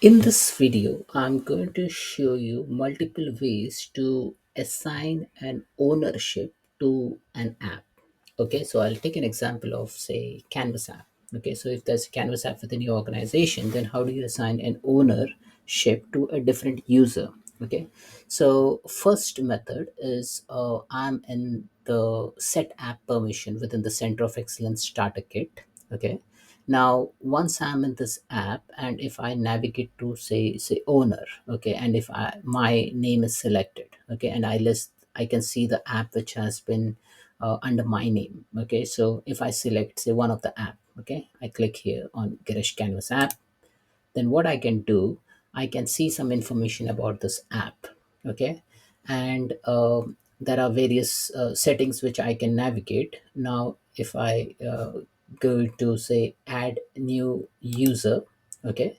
In this video, I'm going to show you multiple ways to assign an ownership to an app. Okay, so I'll take an example of, say, Canvas app. Okay, so if there's a Canvas app within your organization, then how do you assign an ownership to a different user? Okay, so first method is I'm in the set app permission within the Center of Excellence starter kit. Okay, now once I'm in this app, and if I navigate to say owner, okay, and if my name is selected, okay, and I can see the app which has been under my name. Okay, so if I select say one of the app, okay, I click here on Girish Canvas app, then what I can do, I can see some information about this app. Okay, and there are various settings which I can navigate. Now if I go to say add new user, okay,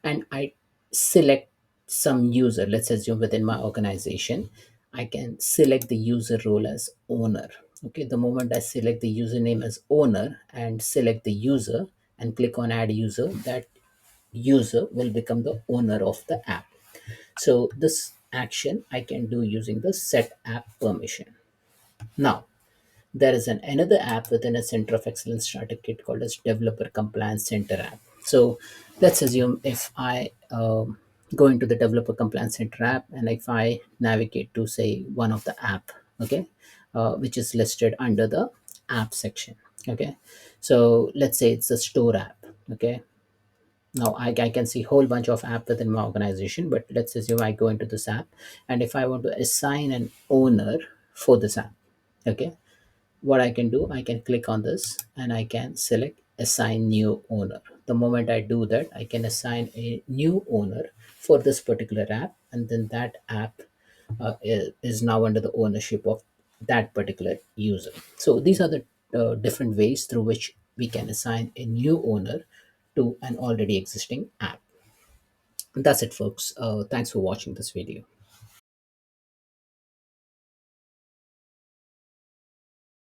and I select some user, let's assume within my organization, I can select the user role as owner. Okay, the moment I select the username as owner and select the user and click on add user, that user will become the owner of the app. So this action I can do using the set app permission. Now there is another app within a Center of Excellence starter kit called as Developer Compliance Center app. So let's assume if I go into the Developer Compliance Center app, and if I navigate to say one of the app, okay, which is listed under the app section. Okay, so let's say it's a store app. Okay, now I can see whole bunch of app within my organization, but let's assume I go into this app, and if I want to assign an owner for this app, okay, what I can do, I can click on this and I can select assign new owner. The moment I do that, I can assign a new owner for this particular app, and then that app is now under the ownership of that particular user. So these are the different ways through which we can assign a new owner to an already existing app. That's it, folks. Thanks for watching this video.